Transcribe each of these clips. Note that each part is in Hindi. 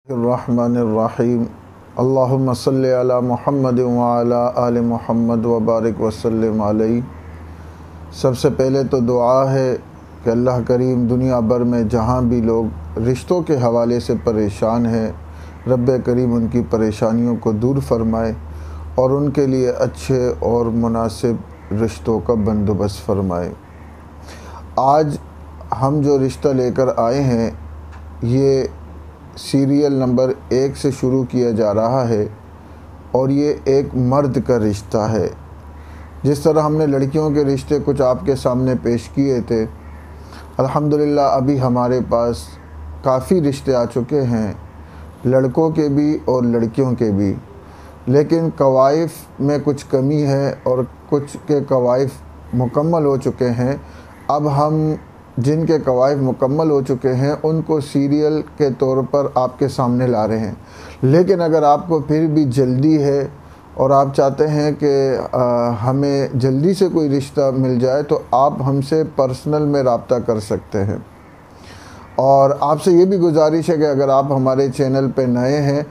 रहमानिर्रहीम अल्लाहुम्मा सल्लि अला मुहम्मद व अला आलि मुहम्मद व बारिक वसल्लिम अलैहि। सबसे पहले तो दुआ है कि अल्लाह करीम दुनिया भर में जहाँ भी लोग रिश्तों के हवाले से परेशान हैं, रब्बे करीम उनकी परेशानियों को दूर फरमाए और उनके लिए अच्छे और मुनासिब रिश्तों का बंदोबस्त फरमाए। आज हम जो रिश्ता लेकर आए हैं ये सीरियल नंबर 1 से शुरू किया जा रहा है और ये एक मर्द का रिश्ता है। जिस तरह हमने लड़कियों के रिश्ते कुछ आपके सामने पेश किए थे, अल्हम्दुलिल्लाह अभी हमारे पास काफ़ी रिश्ते आ चुके हैं, लड़कों के भी और लड़कियों के भी, लेकिन कवाइफ में कुछ कमी है और कुछ के कवाइफ मुकम्मल हो चुके हैं। अब हम जिनके कवाइफ मुकम्मल हो चुके हैं उनको सीरियल के तौर पर आपके सामने ला रहे हैं। लेकिन अगर आपको फिर भी जल्दी है और आप चाहते हैं कि हमें जल्दी से कोई रिश्ता मिल जाए तो आप हमसे पर्सनल में रब्ता कर सकते हैं। और आपसे ये भी गुजारिश है कि अगर आप हमारे चैनल पे नए हैं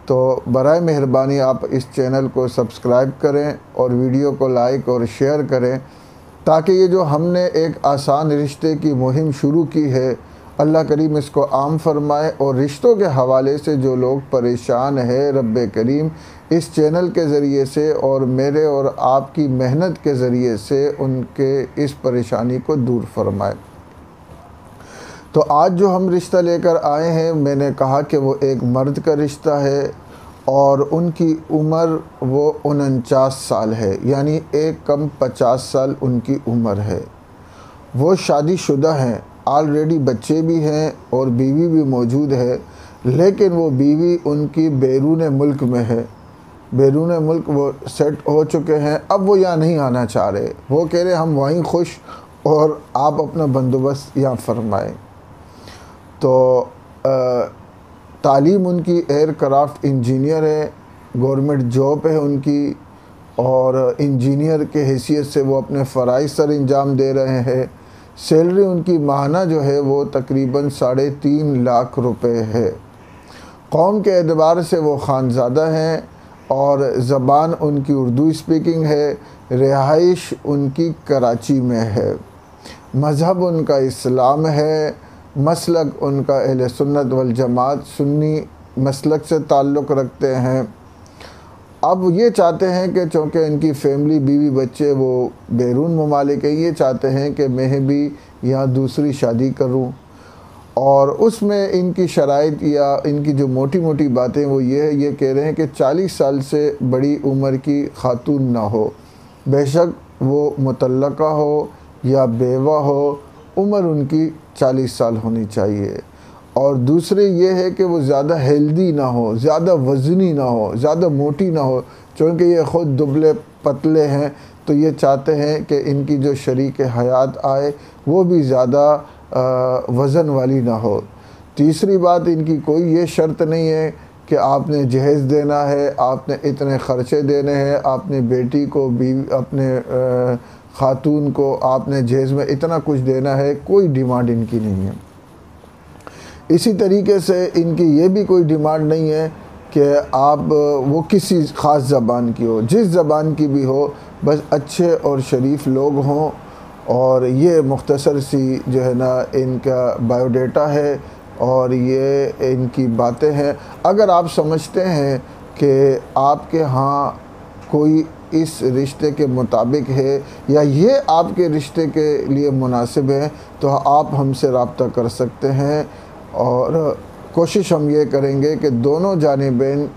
तो बराए मेहरबानी आप इस चैनल को सब्सक्राइब करें और वीडियो को लाइक और शेयर करें, ताकि ये जो हमने एक आसान रिश्ते की मुहिम शुरू की है, अल्लाह करीम इसको आम फरमाए और रिश्तों के हवाले से जो लोग परेशान हैं, रब्बे करीम इस चैनल के ज़रिए से और मेरे और आपकी मेहनत के ज़रिए से उनके इस परेशानी को दूर फरमाए। तो आज जो हम रिश्ता लेकर आए हैं, मैंने कहा कि वो एक मर्द का रिश्ता है और उनकी उम्र वो 49 साल है, यानी एक कम 50 साल उनकी उम्र है। वो शादीशुदा हैं, ऑलरेडी बच्चे भी हैं और बीवी भी मौजूद है, लेकिन वो बीवी उनकी बैरून मुल्क में है। बैरून मुल्क वो सेट हो चुके हैं, अब वो यहाँ नहीं आना चाह रहे। वो कह रहे हम वहीं खुश और आप अपना बंदोबस्त यहाँ फरमाएँ। तो तालीम उनकी एयरक्राफ्ट इंजीनियर है, गवर्नमेंट जॉब है उनकी और इंजीनियर के हैसियत से वो अपने फ़राइज़ सर अंजाम दे रहे हैं। सैलरी उनकी माहाना जो है वो तकरीबन 3.5 लाख रुपए है। कौम के एतबार से वो खानज़ादा हैं और ज़बान उनकी उर्दू स्पीकिंग है। रिहाइश उनकी कराची में है। मज़हब उनका इस्लाम है। मसलक उनका अहले सुन्नत वल जमात सुन्नी मसलक से ताल्लुक़ रखते हैं। अब ये चाहते हैं कि चूँकि इनकी फ़ैमिली बीवी बच्चे वो बैरून ममालिक है, ये चाहते हैं कि मैं भी यहाँ दूसरी शादी करूँ और उसमें इनकी शराइत या इनकी जो मोटी मोटी बातें वो ये कह रहे हैं कि 40 साल से बड़ी उम्र की खातून ना हो, बेशक वो मुतल्लका हो या बेवा हो, उम्र उनकी 40 साल होनी चाहिए। और दूसरे ये है कि वो ज़्यादा हेल्दी ना हो, ज़्यादा वज़नी ना हो, ज़्यादा मोटी ना हो, चूँकि ये ख़ुद दुबले पतले हैं तो ये चाहते हैं कि इनकी जो शरीक हयात आए वो भी ज़्यादा वज़न वाली ना हो। तीसरी बात, इनकी कोई ये शर्त नहीं है कि आपने जहेज़ देना है, आपने इतने ख़र्चे देने हैं, आपने बेटी को भी अपने ख़ातून को आपने जहेज़ में इतना कुछ देना है, कोई डिमांड इनकी नहीं है। इसी तरीके से इनकी ये भी कोई डिमांड नहीं है कि आप वो किसी ख़ास ज़बान की हो, जिस ज़बान की भी हो, बस अच्छे और शरीफ लोग हों। और ये मुख्तसर सी जो है ना इनका बायोडाटा है और ये इनकी बातें हैं। अगर आप समझते हैं कि आपके यहाँ कोई इस रिश्ते के मुताबिक है या ये आपके रिश्ते के लिए मुनासिब है तो आप हमसे रब्ता कर सकते हैं और कोशिश हम ये करेंगे कि दोनों जानिबैन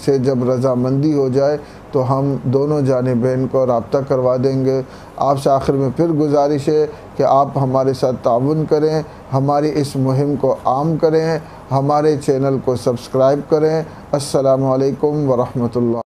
से जब रज़ामंदी हो जाए तो हम दोनों जानिबैन को रब्ता करवा देंगे। आपसे आखिर में फिर गुजारिश है कि आप हमारे साथ ताउन करें, हमारी इस मुहिम को आम करें, हमारे चैनल को सब्सक्राइब करें। अस्सलामु अलैकुम व रहमतुल्लाह।